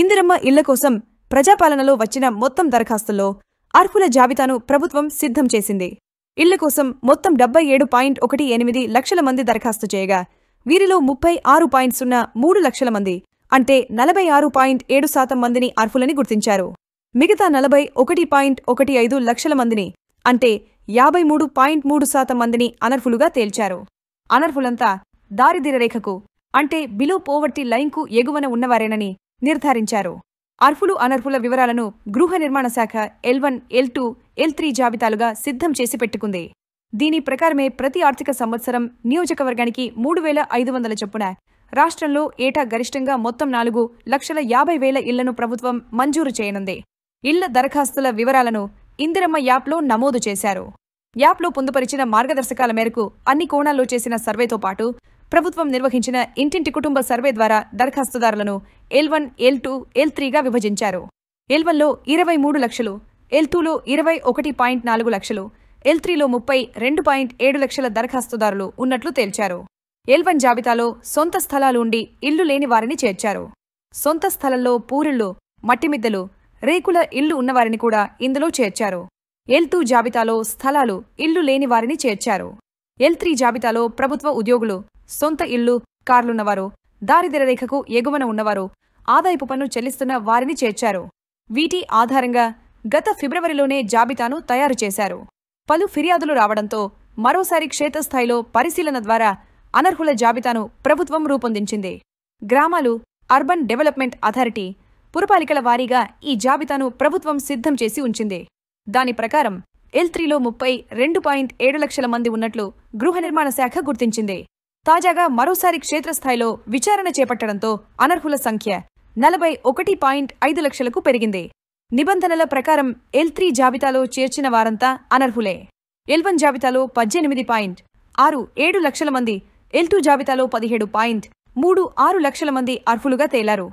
ఇందిరమ్మ ఇళ్ల కోసం ప్రజాపాలనలో వచ్చిన మొత్తం దరఖాస్తుల్లో అర్హుల జాబితాను ప్రభుత్వం సిద్ధం చేసింది. ఇళ్ల కోసం మొత్తం 77.18 లక్షల మంది దరఖాస్తు చేయగా వీరిలో 36.03 లక్షల మంది అంటే 46.7% మందిని అర్హులని గుర్తించారు. మిగతా 41.15 లక్షల మందిని అంటే 53.3% మందిని అనర్హులుగా తేల్చారు. అనర్హులంతా దారిద్ర్యరేఖకు అంటే బిలో పోవర్టీ లైన్కు ఎగువన ఉన్నవారేనని నిర్ధారించారు. అర్హులు అనర్హుల వివరాలను గృహ నిర్మాణ శాఖ L1, L2, L3 జాబితాలుగా సిద్ధం చేసి పెట్టుకుంది. దీని ప్రకారమే ప్రతి ఆర్థిక సంవత్సరం నియోజకవర్గానికి 3,500 చొప్పున రాష్ట్రంలో ఏటా గరిష్టంగా మొత్తం 4,50,000 ఇళ్లను ప్రభుత్వం మంజూరు చేయనుంది. ఇళ్ల దరఖాస్తుల వివరాలను ఇందిరమ్మ యాప్లో నమోదు చేశారు. యాప్లో పొందుపరిచిన మార్గదర్శకాల మేరకు అన్ని కోణాల్లో చేసిన సర్వేతో పాటు ప్రభుత్వం నిర్వహించిన ఇంటింటి కుటుంబ సర్వే ద్వారా దరఖాస్తుదారులను L1, L2, L3గా విభజించారు. L1లో 23 లక్షలు, L2లో 21.4 లక్షలు, L3లో 32.7 లక్షల దరఖాస్తుదారులు ఉన్నట్లు తేల్చారు. L1 జాబితాలో సొంత స్థలాలు ఉండి ఇల్లు లేని వారిని చేర్చారు. సొంత స్థలంలో పూరిళ్లు, మట్టిమిద్దెలు, రేకుల ఇల్లు ఉన్నవారిని కూడా ఇందులో చేర్చారు. L2 జాబితాలో స్థలాలు, ఇల్లు లేని వారిని చేర్చారు. L3 జాబితాలో ప్రభుత్వ ఉద్యోగులు, సొంత ఇల్లు, కార్లున్నవారు, దారిద్ర్యరేఖకు ఎగువన ఉన్నవారు, ఆదాయపు పన్ను చెల్లిస్తున్న వారిని చేర్చారు. వీటి ఆధారంగా గత ఫిబ్రవరిలోనే జాబితాను తయారు చేశారు. పలు ఫిర్యాదులు రావడంతో మరోసారి క్షేత్రస్థాయిలో పరిశీలన ద్వారా అనర్హుల జాబితాను ప్రభుత్వం రూపొందించింది. గ్రామాలు, అర్బన్ డెవలప్మెంట్ అథారిటీ, పురపాలికల వారీగా ఈ జాబితాను ప్రభుత్వం సిద్ధం చేసి ఉంచింది. దాని ప్రకారం L3లో 32.7 లక్షల మంది ఉన్నట్లు గృహ నిర్మాణ శాఖ గుర్తించింది. తాజాగా మరోసారి క్షేత్రస్థాయిలో విచారణ చేపట్టడంతో అనర్హుల సంఖ్య 41.5 లక్షలకు పెరిగింది. నిబంధనల ప్రకారం L3 జాబితాలో చేర్చిన వారంతా అనర్హులే. L1 జాబితాలో 18.67 లక్షల మంది, L2 జాబితాలో 17.36 లక్షల మంది అర్హులుగా తేలారు.